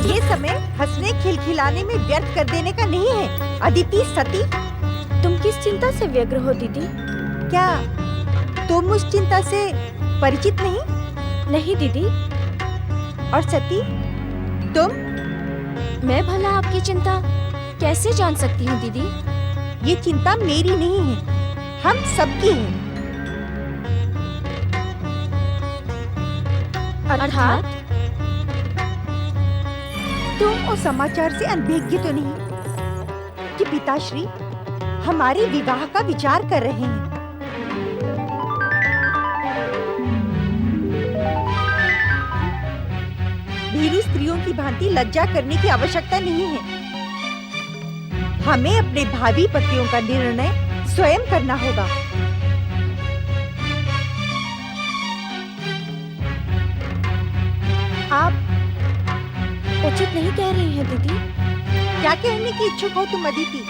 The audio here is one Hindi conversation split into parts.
ये समय हंसने खिलखिलाने में व्यर्थ कर देने का नहीं है। अदिति, सती, तुम किस चिंता से व्यग्र हो दीदी? क्या तुम उस चिंता से परिचित नहीं? नहीं दीदी। और सती, तुम? मैं भला आपकी चिंता कैसे जान सकती हूँ दीदी? ये चिंता मेरी नहीं है, हम सबकी है। अर्थात? तुम उस समाचार से अनभिज्ञ तो नहीं कि पिताश्री हमारे विवाह का विचार कर रहे हैं? भीरू स्त्रियों की भांति लज्जा करने की आवश्यकता नहीं है। हमें अपने भावी पतियों का निर्णय स्वयं करना होगा। आप उचित नहीं कह रही हैं दीदी। क्या कहने की इच्छुक हो तुम अदिति?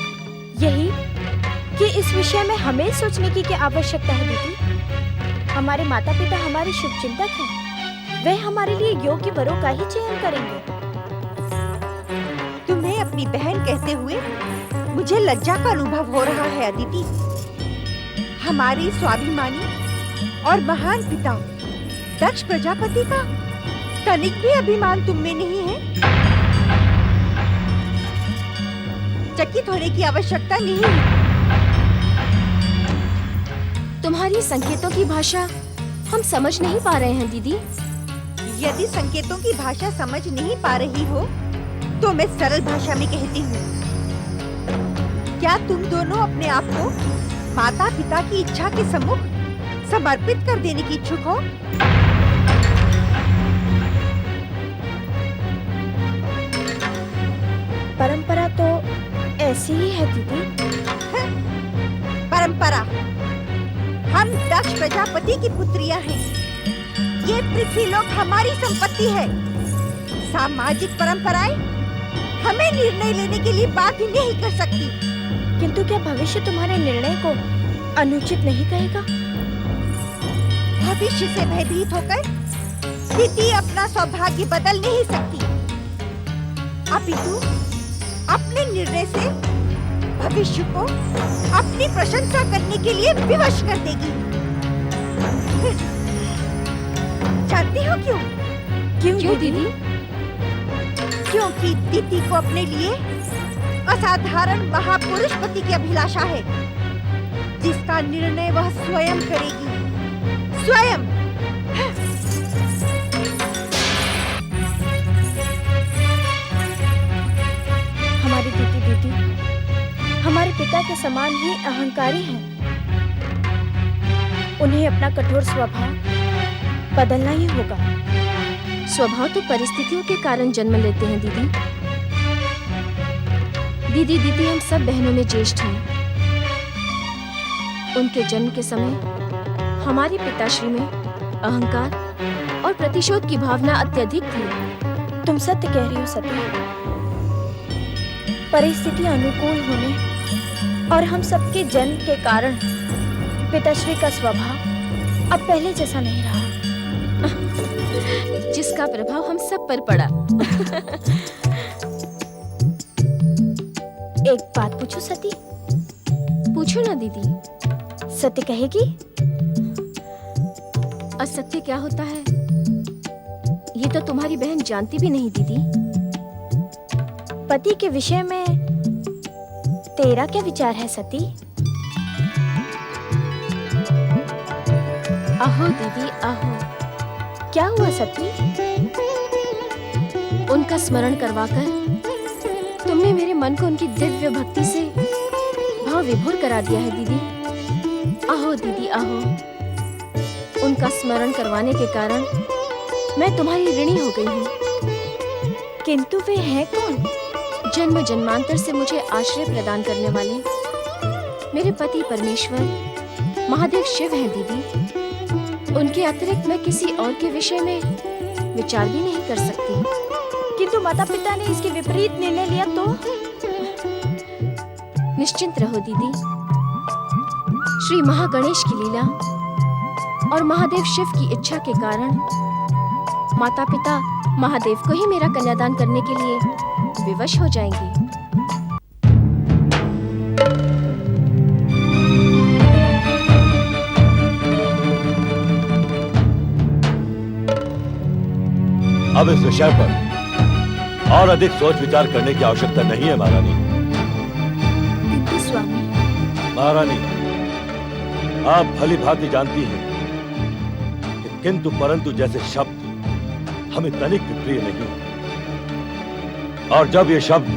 यही कि इस विषय में हमें सोचने की क्या आवश्यकता है दीदी। हमारे माता पिता हमारे शुभचिंतक हैं। वे हमारे लिए योग्य वरों का ही चयन करेंगे। तुम्हें अपनी बहन कहते हुए मुझे लज्जा का अनुभव हो रहा है अदिति। हमारे स्वाभिमानी और महान पिता दक्ष प्रजापति का तनिक भी अभिमान तुम में नहीं है। चकित होने की आवश्यकता नहीं है। तुम्हारी संकेतों की भाषा हम समझ नहीं पा रहे हैं दीदी। यदि संकेतों की भाषा समझ नहीं पा रही हो तो मैं सरल भाषा में कहती हूँ। क्या तुम दोनों अपने आप को माता पिता की इच्छा के सम्मुख समर्पित कर देने की इच्छुक हो? परंपरा तो ऐसी ही है दीदी। परंपरा? हम दक्ष प्रजापति की पुत्रियां हैं। ये पृथ्वीलोक हमारी संपत्ति है। सामाजिक परंपराएं हमें निर्णय लेने के लिए बाध्य नहीं कर सकती। किंतु क्या भविष्य तुम्हारे निर्णय को अनुचित नहीं कहेगा? भविष्य से भयभीत होकर स्थिति अपना सौभाग्य बदल नहीं सकती, अपितु अपने निर्णय से भविष्य को अपनी प्रशंसा करने के लिए विवश कर देगी। जानती हो क्यों? क्यों दीदी? क्योंकि दीदी को अपने लिए असाधारण महापुरुष पति की अभिलाषा है, जिसका निर्णय वह स्वयं करेगी। स्वयं। हमारी दीदी हमारे पिता के समान ही अहंकारी हैं। उन्हें अपना कठोर स्वभाव बदलना ही होगा। स्वभाव तो परिस्थितियों के कारण जन्म लेते हैं दीदी। दीदी हम सब बहनों में ज्येष्ठ हैं। उनके जन्म के समय हमारे पिताश्री में अहंकार और प्रतिशोध की भावना अत्यधिक थी। तुम सत्य कह रही हो सती। परिस्थिति अनुकूल होने और हम सबके जन्म के कारण पिताश्री का स्वभाव अब पहले जैसा नहीं रहा, जिसका प्रभाव हम सब पर पड़ा। एक बात पूछूं सती? पूछो ना दीदी। सत्य कहेगी? असत्य क्या होता है ये तो तुम्हारी बहन जानती भी नहीं दीदी। पति के विषय में तेरा क्या विचार है सती? आहो दीदी आहो। क्या हुआ सती? उनका स्मरण करवाकर तुमने मेरे मन को उनकी दिव्य भक्ति से भाव विभोर करा दिया है दीदी। आहो दीदी आहो। उनका स्मरण करवाने के कारण मैं तुम्हारी ऋणी हो गई हूँ। किंतु वे हैं कौन? जन्म जन्मांतर से मुझे आश्रय प्रदान करने वाले मेरे पति परमेश्वर महादेव शिव हैं दीदी। उनके अतिरिक्त मैं किसी और के विषय में विचार भी नहीं कर सकती। किंतु माता पिता ने इसके विपरीत निर्णय लिया तो? निश्चिंत रहो दीदी। श्री महागणेश की लीला और महादेव शिव की इच्छा के कारण माता पिता महादेव को ही मेरा कन्यादान करने के लिए विवश हो जाएंगे। अब इस विषय पर और अधिक सोच विचार करने की आवश्यकता नहीं है महारानी। किंतु स्वामी, महारानी, आप भली भांति जानती हैं कि किंतु परंतु जैसे शब्द हमें तनिक भी प्रिय नहीं, और जब ये शब्द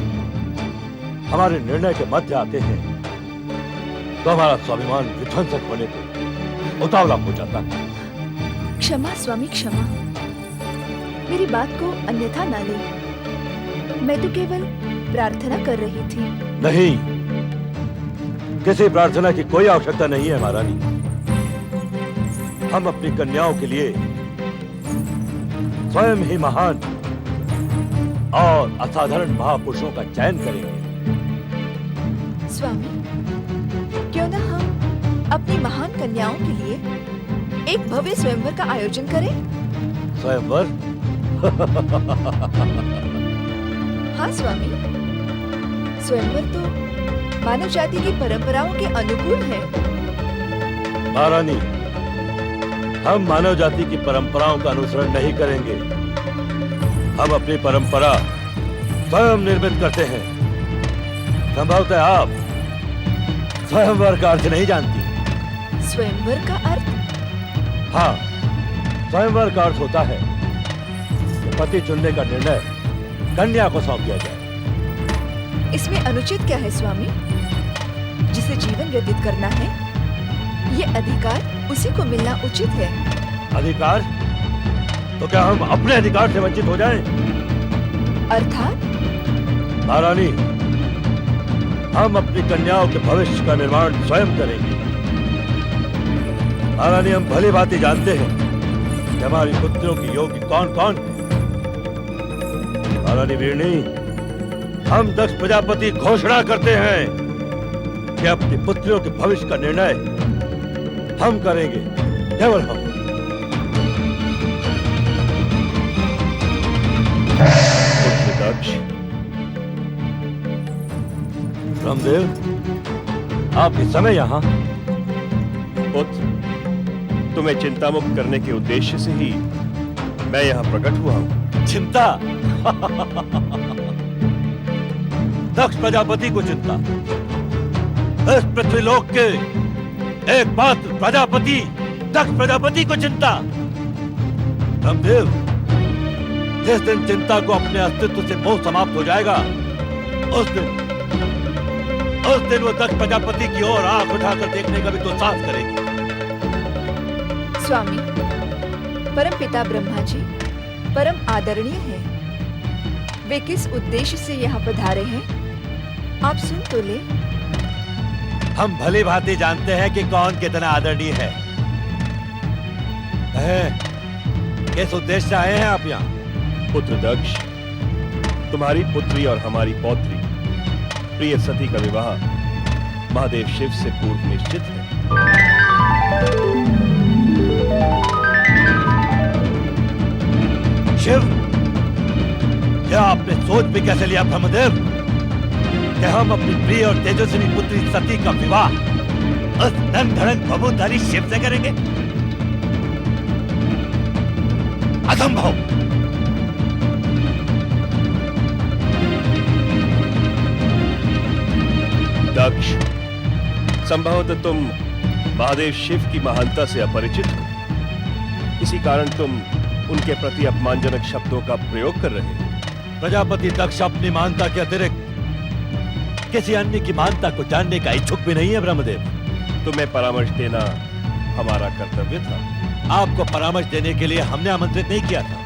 हमारे निर्णय के मध्य आते हैं तो हमारा स्वाभिमान विध्वंसक होने पर उतावला हो जाता है। क्षमा स्वामी क्षमा, मेरी बात को अन्यथा ना ले। मैं तो केवल प्रार्थना कर रही थी। नहीं, किसी प्रार्थना की कोई आवश्यकता नहीं है महारानी। हम अपनी कन्याओं के लिए स्वयं ही महान और असाधारण महापुरुषों का चयन करेंगे। स्वामी, क्यों ना हम अपनी महान कन्याओं के लिए एक भव्य स्वयंवर का आयोजन करें? स्वयंवर? हाँ स्वामी, स्वयंवर तो मानव जाति की परंपराओं के अनुकूल है। महारानी, हम मानव जाति की परंपराओं का अनुसरण नहीं करेंगे। हम अपनी परंपरा स्वयं निर्मित करते हैं। संभवतः आप स्वयंवर का अर्थ नहीं जानती। स्वयंवर का अर्थ? हाँ, स्वयंवर का अर्थ होता है कि पति चुनने का निर्णय कन्या को सौंप दिया जाए। इसमें अनुचित क्या है स्वामी? जिसे जीवन व्यतीत करना है, ये अधिकार उसी को मिलना उचित है। अधिकार? तो क्या हम अपने अधिकार से वंचित हो जाएं? अर्थात? महारानी, हम अपनी कन्याओं के भविष्य का निर्माण स्वयं करेंगे। महारानी, हम भली भांति जानते हैं कि हमारी पुत्रियों की योग्य कौन कौन है। महारानी वीरनी, हम दक्ष प्रजापति घोषणा करते हैं कि अपनी पुत्रियों के भविष्य का निर्णय हम करेंगे, केवल हम। पुत्र दक्ष, रामदेव, आप इस समय यहाँ? पुत्र, तुम्हें चिंता मुक्त करने के उद्देश्य से ही मैं यहाँ प्रकट हुआ हूँ। चिंता? दक्ष प्रजापति को चिंता? इस पृथ्वीलोक के एकमात्र प्रजापति दक्ष प्रजापति को चिंता? रामदेव, जिस दिन चिंता को अपने अस्तित्व से मोह समाप्त हो जाएगा, उस दिन वो दक्ष प्रजापति की ओर आंख उठाकर देखने का भी तो साहस करेगी। स्वामी, परम पिता ब्रह्मा जी परम आदरणीय हैं। वे किस उद्देश्य से यहाँ पधारे हैं, आप सुन तो ले। हम भली भांति जानते हैं कि कौन कितना आदरणीय है। किस उद्देश्य से आए हैं आप यहाँ? पुत्र दक्ष, तुम्हारी पुत्री और हमारी पौत्री प्रिय सती का विवाह महादेव शिव से पूर्व निश्चित है। शिव? क्या आपने सोच भी कैसे लिया ब्रह्मदेव कि हम अपनी प्रिय और तेजस्वी पुत्री सती का विवाह उस धन धड़क बबूधारी शिव से करेंगे? असंभव। दक्ष, संभवतः तुम महादेव शिव की महानता से अपरिचित हो, इसी कारण तुम उनके प्रति अपमानजनक शब्दों का प्रयोग कर रहे हो। प्रजापति दक्ष अपनी महानता के अतिरिक्त किसी अन्य की महानता को जानने का इच्छुक भी नहीं है ब्रह्मदेव। तुम्हें परामर्श देना हमारा कर्तव्य था। आपको परामर्श देने के लिए हमने आमंत्रित नहीं किया था।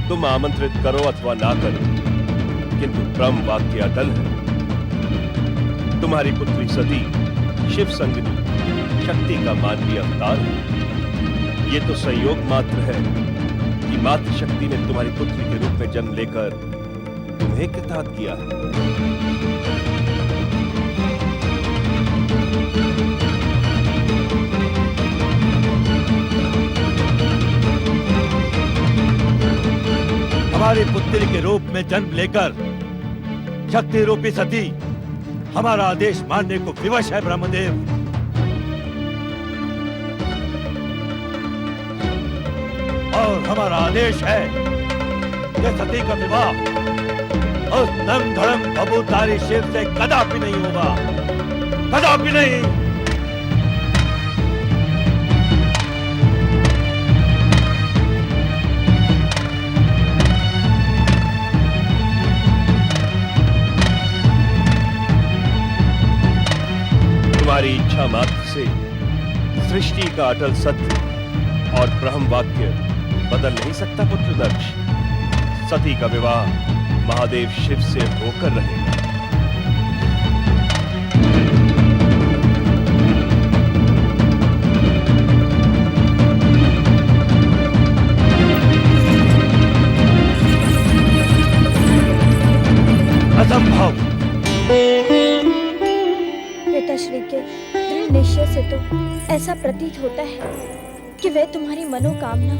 तुम आमंत्रित करो अथवा ना करो, किंतु ब्रह्म वाक्य अटल है। तुम्हारी पुत्री सती शिव संगिनी शक्ति का मानवीय अवतार है। ये तो संयोग मात्र है कि मातृशक्ति ने तुम्हारी पुत्री के रूप में जन्म लेकर तुम्हें कृतार्थ किया है। हमारी पुत्री के रूप में जन्म लेकर शक्ति रूपी सती हमारा आदेश मानने को विवश है ब्रह्मदेव। और हमारा आदेश है कि सती का विवाह उस नम धड़म भभूतारी शिव से कदापि नहीं होगा, कदापि नहीं। तुम्हारी इच्छा मात्र से सृष्टि का अटल सत्य और ब्रह्म वाक्य बदल नहीं सकता पुत्र दक्ष। सती का विवाह महादेव शिव से होकर रहेगा। असंभव। पिताश्री के दृढ़ निश्चय से तो ऐसा प्रतीत होता है कि वे तुम्हारी मनोकामना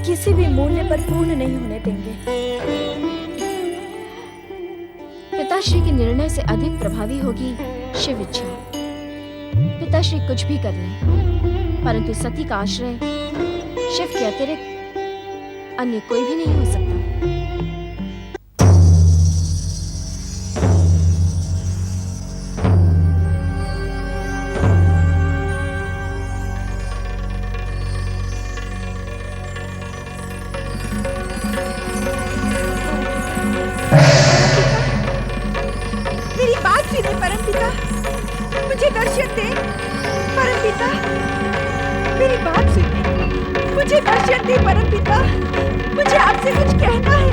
किसी भी मूल्य पर पूर्ण नहीं होने देंगे। पिताश्री के निर्णय से अधिक प्रभावी होगी शिव इच्छा। पिताश्री कुछ भी कर लें, परंतु सती का आश्रय शिव के अतिरिक्त अन्य कोई भी नहीं हो सकता। मेरी बात सुने परमपिता, मुझे दर्शन दे। परमपिता, मेरी बात सुने, मुझे दर्शन दे। परमपिता, मुझे आपसे कुछ कहना है।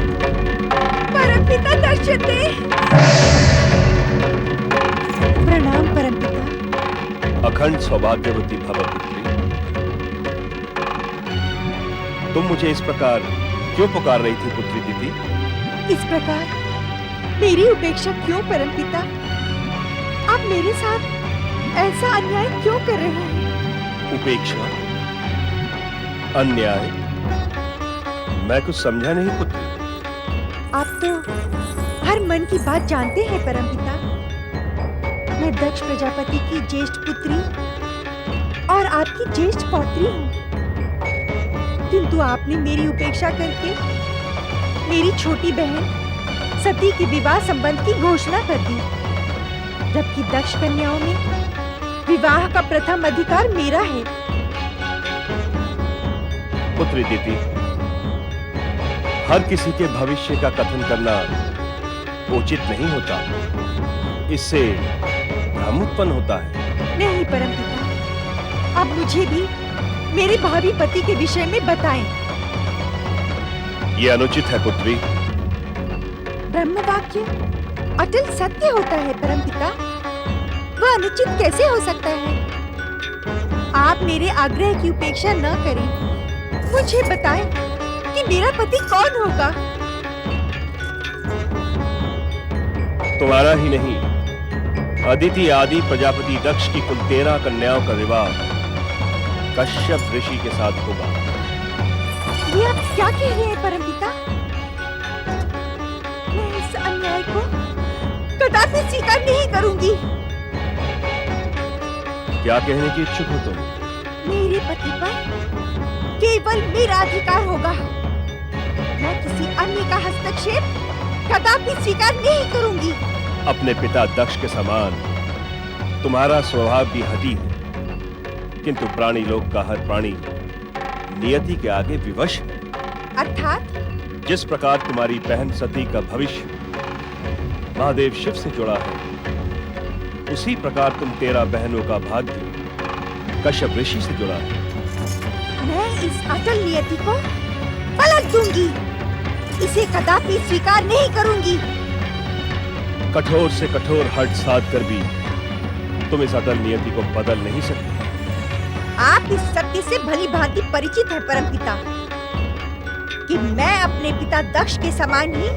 परमपिता, दर्शन दे। प्रणाम परमपिता। अखंड सौभाग्यवती भव पुत्री। तुम मुझे इस प्रकार क्यों पुकार रही थी पुत्री दीदी? इस प्रकार मेरी उपेक्षा क्यों परमपिता? आप मेरे साथ ऐसा अन्याय क्यों कर रहे हैं? उपेक्षा? अन्याय? मैं कुछ समझा नहीं पुत्री। आप तो हर मन की बात जानते हैं परमपिता। मैं दक्ष प्रजापति की ज्येष्ठ पुत्री और आपकी ज्येष्ठ पौत्री हूँ, किंतु आपने मेरी उपेक्षा करके मेरी छोटी बहन सती की विवाह संबंध की घोषणा कर दी, जबकि दक्ष कन्याओं में विवाह का प्रथम अधिकार मेरा है। पुत्री दीदी, हर किसी के भविष्य का कथन करना उचित नहीं होता। इससे भ्रम उत्पन्न होता है। नहीं परमपिता, अब मुझे भी मेरे भावी पति के विषय में बताएं। ये अनुचित है पुत्री। ब्रह्म वाक्य अटल सत्य होता है परमपिता, वह अनुचित कैसे हो सकता है? आप मेरे आग्रह की उपेक्षा न करें। मुझे बताएं कि मेरा पति कौन होगा? तुम्हारा ही नहीं, अदिति आदि प्रजापति दक्ष की कुल 13 कन्याओं का विवाह कश्यप ऋषि के साथ होगा। ये आप क्या कह रहे हैं परमपिता? मैं इस अन्याय को कदापि स्वीकार नहीं करूंगी। क्या कहने की इच्छुक हो तुम? मेरे पति पर केवल मेरा अधिकार होगा। मैं किसी अन्य का हस्तक्षेप कदापि स्वीकार नहीं करूंगी। अपने पिता दक्ष के समान तुम्हारा स्वभाव भी हठी है, किंतु प्राणी लोक का हर प्राणी नियति के आगे विवश है। अर्थात जिस प्रकार तुम्हारी बहन सती का भविष्य महादेव शिव से जुड़ा है, उसी प्रकार तुम 13 बहनों का भाग्य कश्यप ऋषि से जुड़ा है। मैं इस अटल नियति को पलट दूंगी। इसे कदापि स्वीकार नहीं करूंगी। कठोर से कठोर हठ साध कर भी तुम इस अटल नियति को बदल नहीं सकते। आप इस सत्य से भली भांति परिचित हैं परमपिता कि मैं अपने पिता दक्ष के समान ही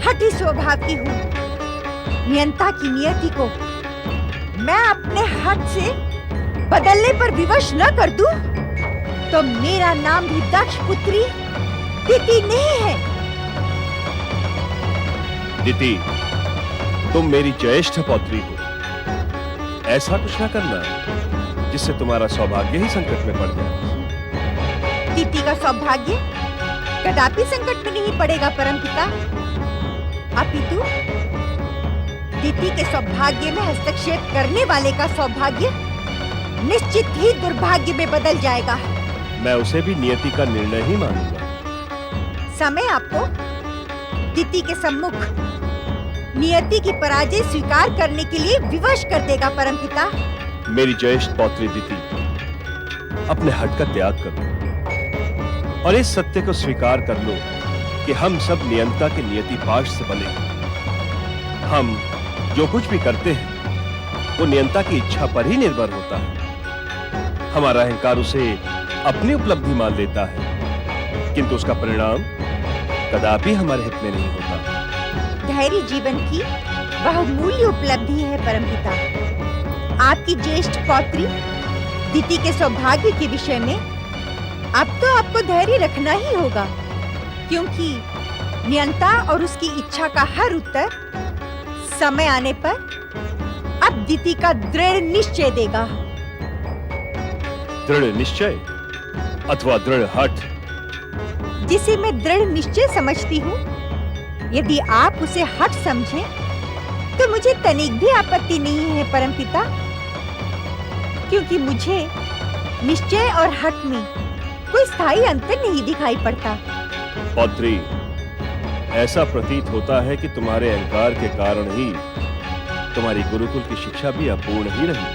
हठी स्वभाव की हूँ। नियंता की नियति को मैं अपने हठ से बदलने पर विवश न कर दूं, तो मेरा नाम भी दक्ष पुत्री दिति नहीं है। दिति, तुम मेरी ज्येष्ठ पौत्री हो। ऐसा कुछ ना करना जिससे तुम्हारा सौभाग्य ही संकट में पड़ जाए। दिति का सौभाग्य कदापि संकट में नहीं पड़ेगा परमपिता। अपितु दिति के सौभाग्य में हस्तक्षेप करने वाले का सौभाग्य निश्चित ही दुर्भाग्य में बदल जाएगा। मैं उसे भी नियति का निर्णय ही मानूंगा। समय आपको दिति के सम्मुख नियति की पराजय स्वीकार करने के लिए विवश कर देगा परमपिता। मेरी ज्येष्ठ पौत्री दिति, अपने हट का त्याग कर लो और इस सत्य को स्वीकार कर लो कि हम सब नियंता के नियति पाश से बने हैं। हम जो कुछ भी करते हैं वो नियंता की इच्छा पर ही निर्भर होता है। हमारा अहंकार उसे अपनी उपलब्धि मान लेता है, किंतु उसका परिणाम कदापि हमारे हित में नहीं होता। धैर्य जीवन की बहुमूल्य उपलब्धि है परमपिता। आपकी ज्येष्ठ पौत्री दिति के सौभाग्य के विषय में अब तो आपको धैर्य रखना ही होगा, क्योंकि नियंता और उसकी इच्छा का हर उत्तर समय आने पर अब दिति का दृढ़ निश्चय देगा। दृढ़ निश्चय अथवा दृढ़ हठ? जिसे मैं दृढ़ निश्चय समझती हूँ, यदि आप उसे हठ समझें, तो मुझे तनिक भी आपत्ति नहीं है परमपिता, क्योंकि मुझे निश्चय और हठ में कोई स्थायी अंतर नहीं दिखाई पड़ता। पौत्री, ऐसा प्रतीत होता है कि तुम्हारे अहंकार के कारण ही तुम्हारी गुरुकुल की शिक्षा भी अपूर्ण ही रही।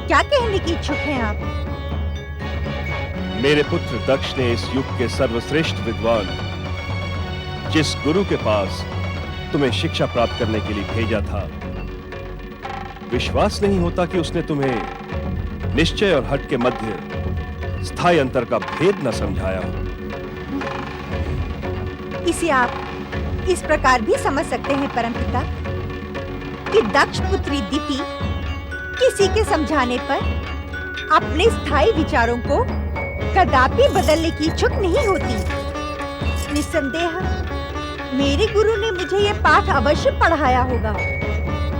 क्या कहने की इच्छुक हैं आप? मेरे पुत्र दक्ष ने इस युग के सर्वश्रेष्ठ विद्वान जिस गुरु के पास तुम्हें शिक्षा प्राप्त करने के लिए भेजा था, विश्वास नहीं होता कि उसने तुम्हें निश्चय और हठ के मध्य स्थायी अंतर का भेद न समझाया हो। इसे आप इस प्रकार भी समझ सकते हैं परमपिता कि दक्ष पुत्री दिति किसी के समझाने पर अपने स्थायी विचारों को कदापि बदलने की इच्छुक नहीं होती। निस्संदेह मेरे गुरु ने मुझे यह पाठ अवश्य पढ़ाया होगा,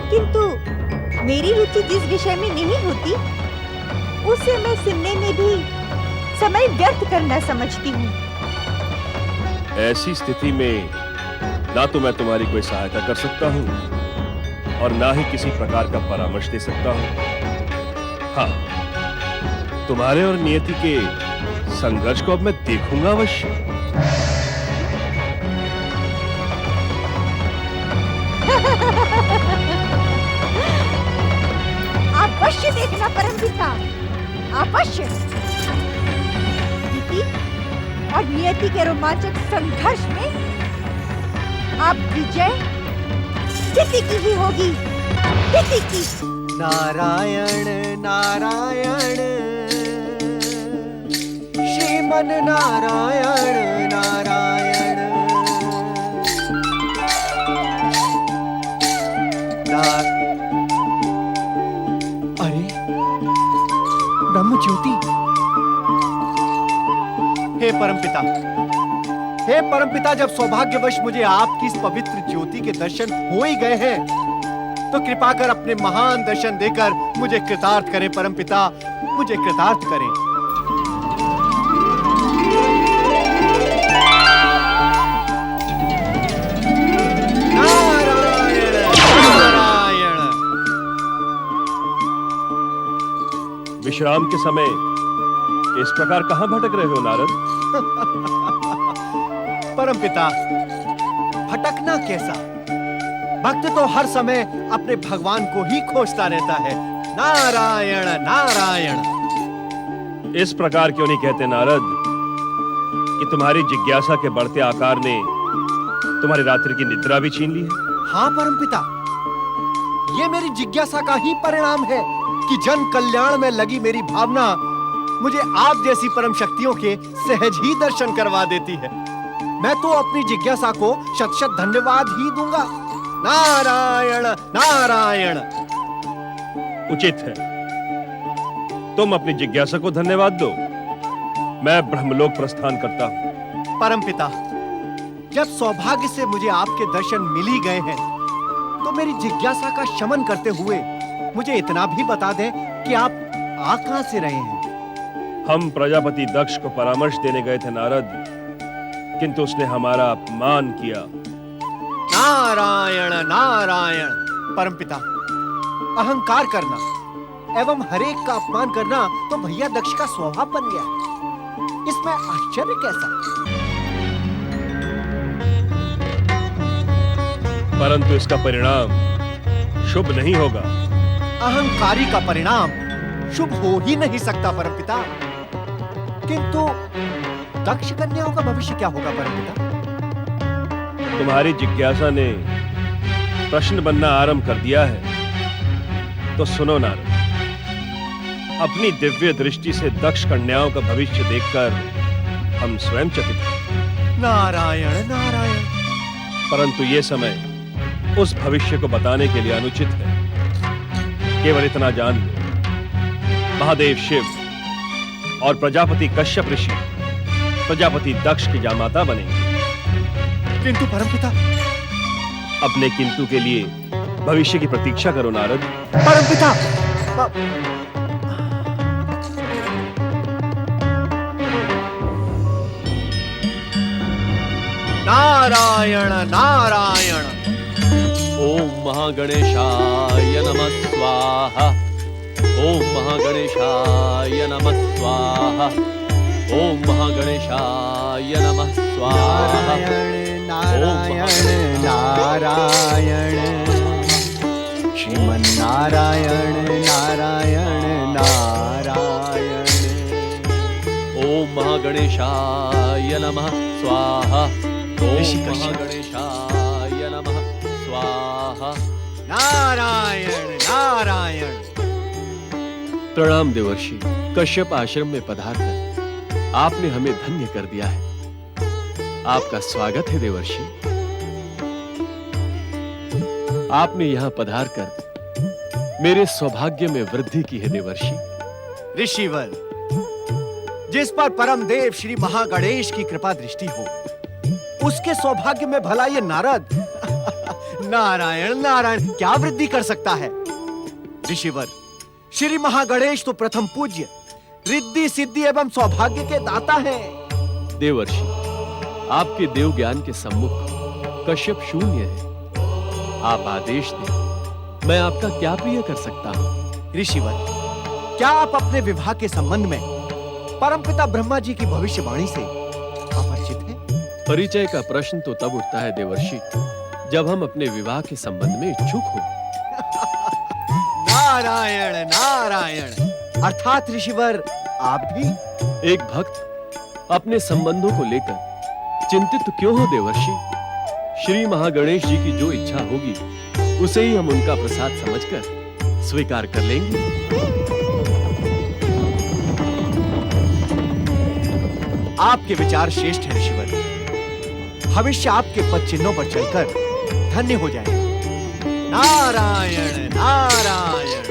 किंतु मेरी रुचि जिस विषय में नहीं होती उसे मैं सुनने में भी समय व्यर्थ करना समझती हूँ। ऐसी स्थिति में ना तो मैं तुम्हारी कोई सहायता कर सकता हूँ और ना ही किसी प्रकार का परामर्श दे सकता हूँ। हाँ, तुम्हारे और नियति के संघर्ष को अब मैं देखूंगा अवश्य। अवश्य देखना परमपिता, अवश्य। दिति और नियति के रोमांचक संघर्ष में अब विजय दिति की ही होगी, दिति की। नारायण नारायण श्रीमन नारायण नारायण अरे ब्रह्म ज्योति। हे परमपिता, हे परमपिता, जब सौभाग्यवश मुझे आपकी इस पवित्र ज्योति के दर्शन हो ही गए हैं, तो कृपा कर अपने महान दर्शन देकर मुझे कृतार्थ करें परमपिता, मुझे कृतार्थ करें। नारायण नारायण। विश्राम के समय इस प्रकार कहां भटक रहे हो नारद? परमपिता, भटकना कैसा? भक्त तो हर समय अपने भगवान को ही खोजता रहता है। नारायण नारायण। इस प्रकार क्यों नहीं कहते नारद कि तुम्हारी जिज्ञासा के बढ़ते आकार ने तुम्हारी रात्रि की निद्रा भी छीन ली है? हाँ परमपिता, ये मेरी जिज्ञासा का ही परिणाम है कि जन कल्याण में लगी मेरी भावना मुझे आप जैसी परम शक्तियों के सहज ही दर्शन करवा देती है। मैं तो अपनी जिज्ञासा को शत शत धन्यवाद ही दूंगा। नारायण नारायण। उचित है, तुम अपनी जिज्ञासा को धन्यवाद दो। मैं ब्रह्मलोक प्रस्थान करता हूं। परमपिता, जब सौभाग्य से मुझे आपके दर्शन मिल ही गए हैं, तो मेरी जिज्ञासा का शमन करते हुए मुझे इतना भी बता दें कि आप आ कहां से रहे हैं? हम प्रजापति दक्ष को परामर्श देने गए थे नारद, किंतु उसने हमारा अपमान किया। नारायण नारायण। परमपिता, अहंकार करना एवं हरेक का अपमान करना तो भैया दक्ष का स्वभाव बन गया है। इसमें आश्चर्य कैसा? परंतु इसका परिणाम शुभ नहीं होगा। अहंकारी का परिणाम शुभ हो ही नहीं सकता परमपिता। किंतु दक्ष कन्याओं का भविष्य क्या होगा परमपिता? तुम्हारी जिज्ञासा ने प्रश्न बनना आरंभ कर दिया है, तो सुनो नारद। अपनी दिव्य दृष्टि से दक्ष कन्याओं का भविष्य देखकर हम स्वयं चकित हैं। नारायण नारायण। परंतु ये समय उस भविष्य को बताने के लिए अनुचित है। केवल इतना जान लो, महादेव शिव और प्रजापति कश्यप ऋषि प्रजापति दक्ष की जामाता बनेंगे। किंतु परमपिता। अपने किंतु के लिए भविष्य की प्रतीक्षा करो नारद। परमपिता। नारायण नारायण। ओम महागणेशाय नमः स्वाहा। ओम महागणेशाय नमः स्वाहा। ओम महागणेशाय नमः स्वाहा। नारायण नारायण। श्रीमन्नारायण नारायण नारायण। ओम महागणेशाय नमः स्वाहा। ओम ऋषि कश्यप। महागणेशाय नमः स्वाहा। नारायण नारायण। प्रणाम देवर्षि। कश्यप आश्रम में पधारकर आपने हमें धन्य कर दिया है। आपका स्वागत है देवर्षि। आपने यहां पधारकर मेरे सौभाग्य में वृद्धि की है देवर्षि। ऋषिवर, जिस पर परम देव श्री महागणेश की कृपा दृष्टि हो, उसके सौभाग्य में भला ये नारद नारायण नारायण क्या वृद्धि कर सकता है? ऋषिवर, श्री महागणेश तो प्रथम पूज्य, रिद्धि सिद्धि एवं सौभाग्य के दाता हैं। देवर्षि, आपके देव ज्ञान के सम्मुख कश्यप शून्य है। आप आदेश दें, मैं आपका क्या प्रिय कर सकता हूं? ऋषिवर, क्या आप अपने विवाह के संबंध में परमपिता ब्रह्मा जी की भविष्यवाणी से अपरिचित हैं? परिचय का प्रश्न तो तब उठता है देवर्षि, जब हम अपने विवाह के संबंध में इच्छुक हो। नारायण नारायण। अर्थात ऋषिवर, आप भी एक भक्त अपने संबंधों को लेकर चिंतित क्यों हो देवर्षि? श्री महागणेश जी की जो इच्छा होगी, उसे ही हम उनका प्रसाद समझकर स्वीकार कर लेंगे। आपके विचार श्रेष्ठ हैं ऋषिवर। भविष्य आपके पद चिन्हों पर चलकर धन्य हो जाए। नारायण नारायण।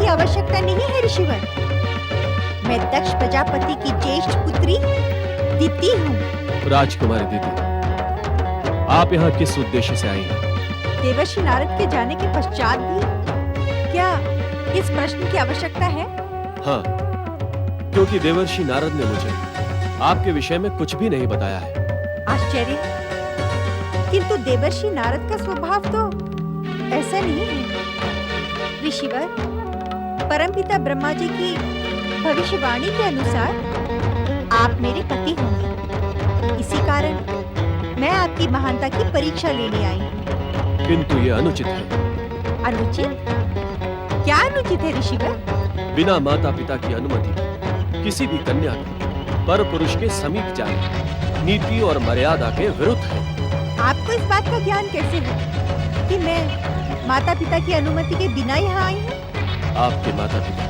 आवश्यकता नहीं है ऋषिवर। मैं दक्ष प्रजापति की ज्येष्ठ पुत्री दीप्ति हूँ। राजकुमारी दीदी, आप यहाँ किस उद्देश्य से आई हैं? देवर्षि नारद के जाने के पश्चात भी क्या इस प्रश्न की आवश्यकता है? हाँ, क्योंकि देवर्षि नारद ने मुझे आपके विषय में कुछ भी नहीं बताया है। आश्चर्य, किंतु देवर्षि नारद का स्वभाव तो ऐसा नहीं है। ऋषिवर, परमपिता ब्रह्मा जी की भविष्यवाणी के अनुसार आप मेरे पति होंगे। इसी कारण मैं आपकी महानता की परीक्षा लेने आई हूँ। किंतु ये अनुचित है। अनुचित? क्या अनुचित है ऋषिवर? बिना माता पिता की अनुमति किसी भी कन्या का पर पुरुष के समीप जाना नीति और मर्यादा के विरुद्ध है। आपको इस बात का ज्ञान कैसे है कि मैं माता पिता की अनुमति के बिना यहाँ आई हूँ? आपके माता पिता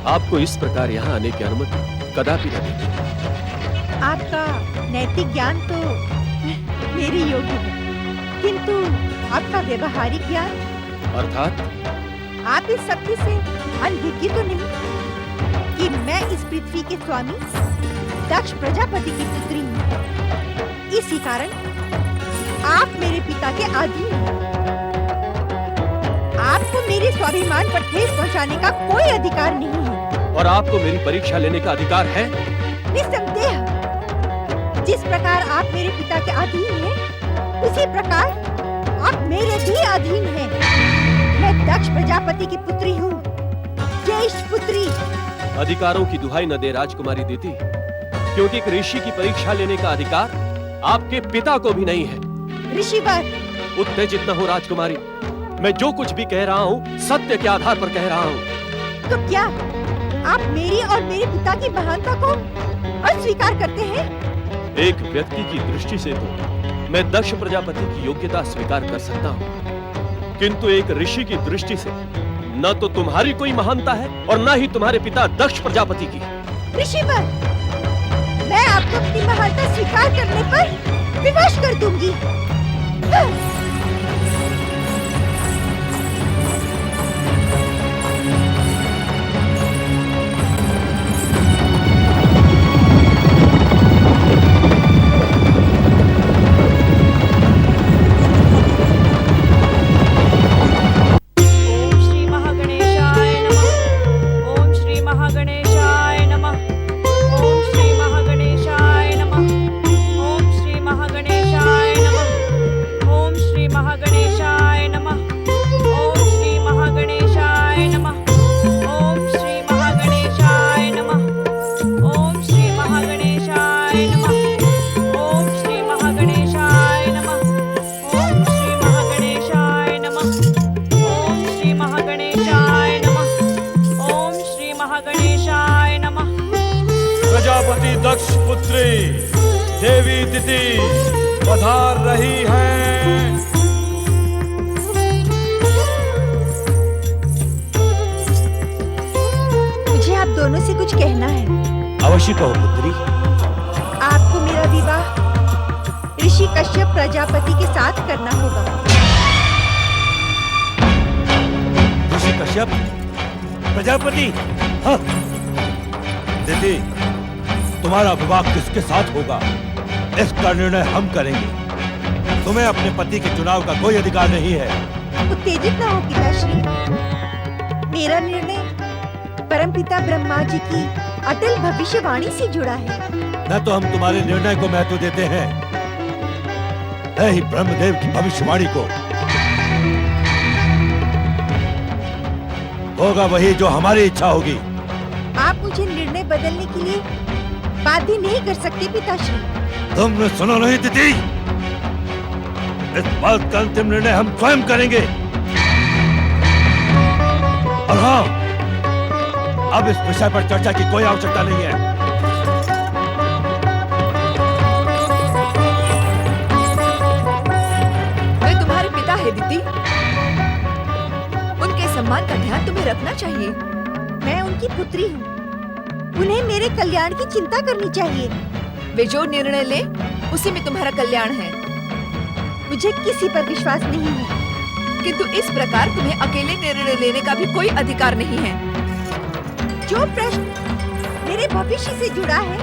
आपको इस प्रकार यहाँ आने की अनुमति कदापि न देते। आपका नैतिक ज्ञान तो मेरे योग्य है, किंतु आपका व्यवहारिक ज्ञान, अर्थात आप इस सत्य से अनभिज्ञ तो नहीं कि मैं इस पृथ्वी के स्वामी दक्ष प्रजापति की पुत्री हूँ। इसी कारण आप मेरे पिता के अधीन हैं। आपको मेरे स्वाभिमान पर ठेस पहुँचाने का कोई अधिकार नहीं है। और आपको मेरी परीक्षा लेने का अधिकार है? निस्संदेह, जिस प्रकार आप मेरे पिता के अधीन हैं, उसी प्रकार आप मेरे भी अधीन हैं। मैं दक्ष प्रजापति की पुत्री हूँ, ज्येष्ठ पुत्री। अधिकारों की दुहाई न दे राजकुमारी दीदी, क्योंकि एक ऋषि की परीक्षा लेने का अधिकार आपके पिता को भी नहीं है। ऋषिवर, उत्तेजित न हो राजकुमारी, मैं जो कुछ भी कह रहा हूँ सत्य के आधार पर कह रहा हूँ। तो क्या आप मेरी और मेरे पिता की महानता को अस्वीकार करते हैं? एक व्यक्ति की दृष्टि से तो मैं दक्ष प्रजापति की योग्यता स्वीकार कर सकता हूँ, किंतु एक ऋषि की दृष्टि से न तो तुम्हारी कोई महानता है और न ही तुम्हारे पिता दक्ष प्रजापति की। ऋषिवर, मैं आपको अपनी महानता स्वीकार करने पर विवश कर दूंगी। प्रजापति दक्ष पुत्री देवी तिथि पधार रही है। मुझे आप दोनों से कुछ कहना है। अवश्य कहो पुत्री। आपको मेरा विवाह ऋषि कश्यप प्रजापति के साथ करना होगा। ऋषि कश्यप प्रजापति? हाँ। दीदी, तुम्हारा विवाह किसके साथ होगा इसका निर्णय हम करेंगे। तुम्हें अपने पति के चुनाव का कोई अधिकार नहीं है। उत्तेजित न हो पिताश्री, मेरा निर्णय परमपिता ब्रह्मा जी की अटल भविष्यवाणी से जुड़ा है। न तो हम तुम्हारे निर्णय को महत्व देते हैं, न ही ब्रह्मदेव की भविष्यवाणी को। होगा वही जो हमारी इच्छा होगी। आप मुझे निर्णय बदलने के लिए बाध्य नहीं कर सकते पिताश्री। तुमने सुनो नहीं दीदी, इस बात का अंतिम निर्णय हम स्वयं करेंगे। और हाँ, अब इस विषय पर चर्चा की कोई आवश्यकता नहीं है। वे तुम्हारे पिता है दीदी, उनके सम्मान का ध्यान तुम्हें रखना चाहिए। मैं उनकी पुत्री हूँ, उन्हें मेरे कल्याण की चिंता करनी चाहिए। वे जो निर्णय ले उसी में तुम्हारा कल्याण है। मुझे किसी पर विश्वास नहीं है, किंतु इस प्रकार तुम्हें अकेले निर्णय लेने का भी कोई अधिकार नहीं है। जो प्रश्न मेरे भविष्य से जुड़ा है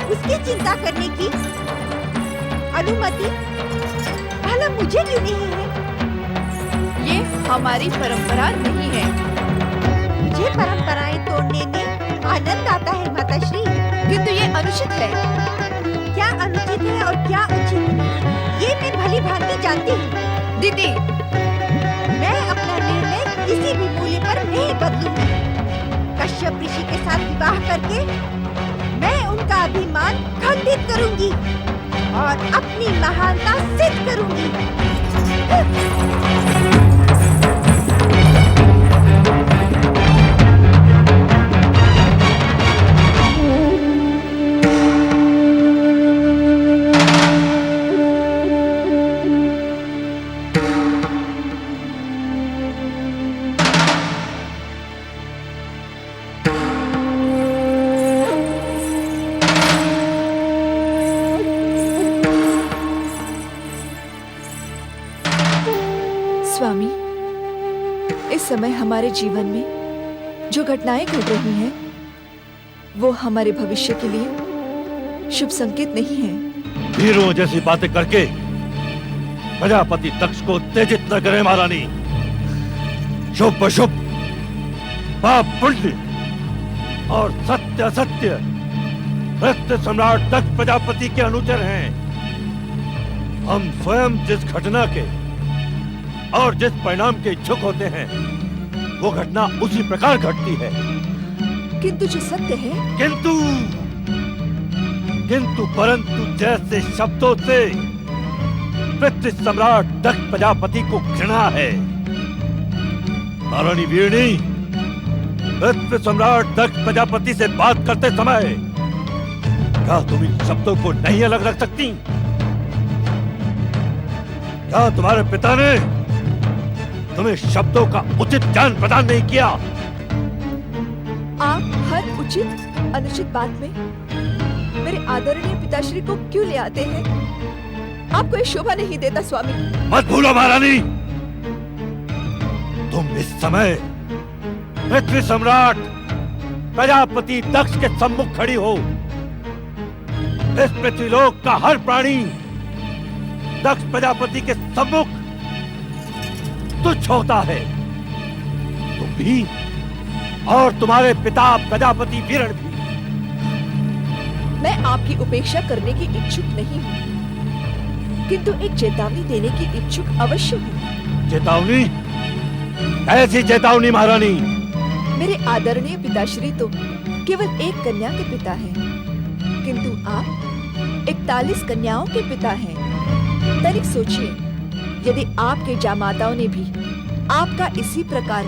उसकी चिंता करने की अनुमति भला मुझे क्यों नहीं है? ये हमारी परंपरा नहीं है। मुझे परंपराएं तोड़ने में आनंद आता है माताश्री, किंतु ये अनुचित है। क्या अनुचित है और क्या उचित, ये मैं भली भांति जानती हूँ। दीदी, मैं अपना निर्णय किसी भी मूल्य पर नहीं बदलूंगी। कश्यप ऋषि के साथ विवाह करके मैं उनका अभिमान खंडित करूंगी और अपनी महानता सिद्ध करूंगी। समय हमारे जीवन में जो घटनाएं घट रही हैं, वो हमारे भविष्य के लिए शुभ संकेत नहीं है। वीरों जैसी बातें करके प्रजापति दक्ष को उत्तेजित न करें महारानी। शुभ अशुभ, पाप पुण्य और सत्य असत्य सत्य सम्राट दक्ष प्रजापति के अनुचर हैं। हम स्वयं जिस घटना के और जिस परिणाम के इच्छुक होते हैं, वो घटना उसी प्रकार घटती है। किंतु जो सत्य है, किंतु परंतु जैसे शब्दों से पृथ्वी सम्राट दक्ष प्रजापति को घृणा है। महारानी वीरणी, पृथ्वी सम्राट दक्ष प्रजापति से बात करते समय क्या तुम इन शब्दों को नहीं अलग रख सकती? क्या तुम्हारे पिता ने तुम्हें शब्दों का उचित ज्ञान प्रदान नहीं किया? आप हर उचित अनुचित बात में मेरे आदरणीय पिताश्री को क्यों ले आते हैं? आपको ये शोभा नहीं देता स्वामी। मत भूलो महारानी, तुम इस समय पृथ्वी सम्राट प्रजापति दक्ष के सम्मुख खड़ी हो। इस पृथ्वीलोक का हर प्राणी दक्ष प्रजापति के सम्मुख तुच्छ होता है। तुम भी और तुम्हारे पिता प्रजापति वीरण भी। मैं आपकी उपेक्षा करने की इच्छुक नहीं हूँ, किंतु एक चेतावनी देने की इच्छुक अवश्य हूँ। चेतावनी? ऐसी चेतावनी महारानी? मेरे आदरणीय पिताश्री तो केवल एक कन्या के पिता हैं, किंतु आप 41 कन्याओं के पिता हैं। तनिक सोचिए, यदि आपके जामाताओं ने भी आपका इसी प्रकार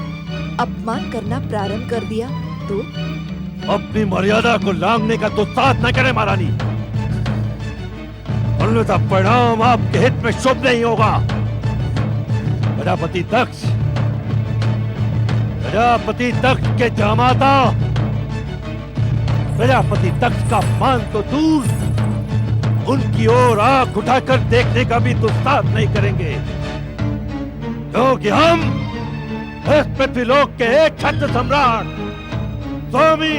अपमान करना प्रारंभ कर दिया तो? अपनी मर्यादा को लांघने का तो साथ न करे महारानी, अन्यथा परिणाम आपके हित में शुभ नहीं होगा। प्रजापति दक्ष के जामाता प्रजापति दक्ष का मान तो दूर, उनकी ओर आंख उठाकर देखने का भी दुस्साहस नहीं करेंगे, क्योंकि हम इस पृथ्वीलोक के एक छत्र सम्राट स्वामी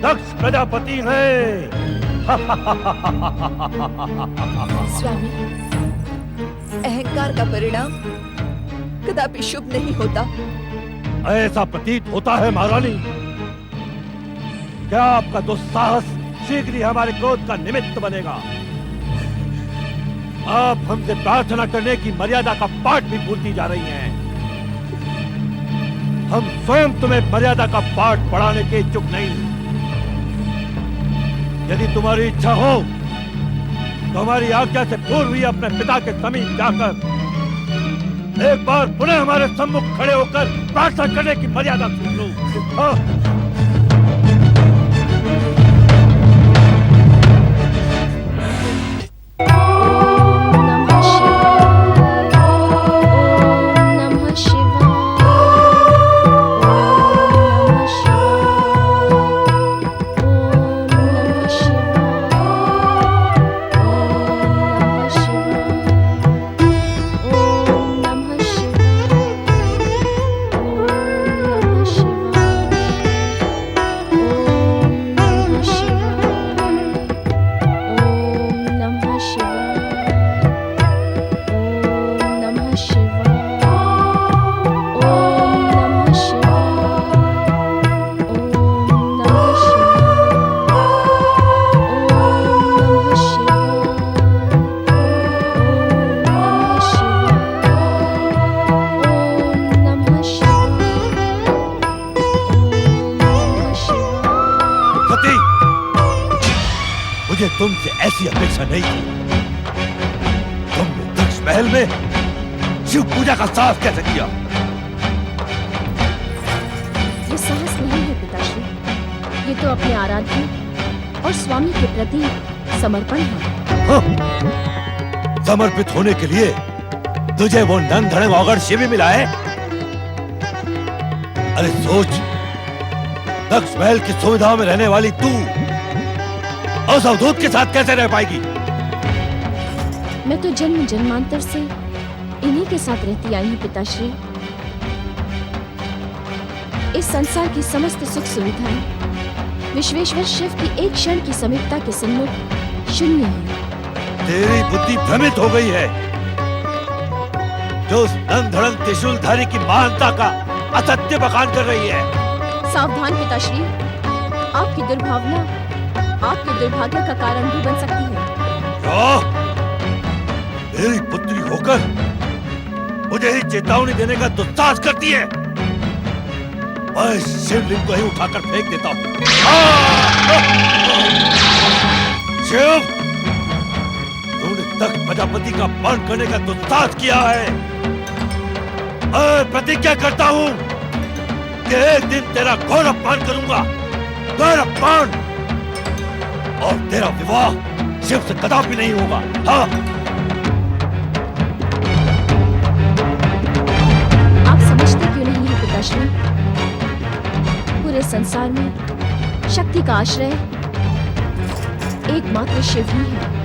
दक्ष प्रजापति हैं। स्वामी, अहंकार का परिणाम कदापि शुभ नहीं होता। ऐसा प्रतीत होता है महारानी। क्या आपका दुस्साहस शीघ्र ही हमारे क्रोध का निमित्त बनेगा? आप हमसे प्रार्थना करने की मर्यादा का पाठ भी भूलती जा रही हैं। हम स्वयं तुम्हें मर्यादा का पाठ पढ़ाने के इच्छुक नहीं। यदि तुम्हारी इच्छा हो तो हमारी आज्ञा से पूर्व ही अपने पिता के समीप जाकर एक बार पुनः हमारे सम्मुख खड़े होकर प्रार्थना करने की मर्यादा सुन लो। मुझे तुमसे ऐसी अपेक्षा नहीं थी। तुमने दक्ष महल में शिव पूजा का साहस कैसे किया? ये साहस नहीं है पिताश्री, ये तो अपने आराध्य और स्वामी के प्रति समर्पण है। हाँ, समर्पित होने के लिए तुझे वो नंग धड़ंग औगड़ शिव ही मिला है? अरे सोच, दक्ष महल की सुविधाओं में रहने वाली तू और अवधूत के साथ कैसे रह पाएगी? मैं तो जन्म जन्मांतर से इन्हीं के साथ रहती आई हूँ पिताश्री। इस संसार की समस्त सुख सुविधाएं विश्वेश्वर शिव की एक क्षण की समीपता के सन्मुख शून्य है। तेरी बुद्धि भ्रमित हो गई है। जो उस नंग धड़ंग त्रिशूलधारी की महानता का असत्य बखान कर रही है। सावधान पिताश्री, आपकी दुर्भावना आपके दुर्भाग्य का कारण भी बन सकती है। मेरी पुत्री होकर मुझे ही चेतावनी देने का दुस्साहस करती है। मैं शिवलिंग को ही उठाकर फेंक देता हूँ। शिव, तूने तक प्रजापति का अपमान करने का दुस्साहस किया है। मैं प्रतिज्ञा करता हूँ कि एक दिन तेरा घोर अपमान करूंगा, घोर अपमान, और तेरा विवाह शिव से कदापि नहीं होगा। हाँ, आप समझते क्यों नहीं है पिताश्री? पूरे संसार में शक्ति का आश्रय एकमात्र शिव ही है।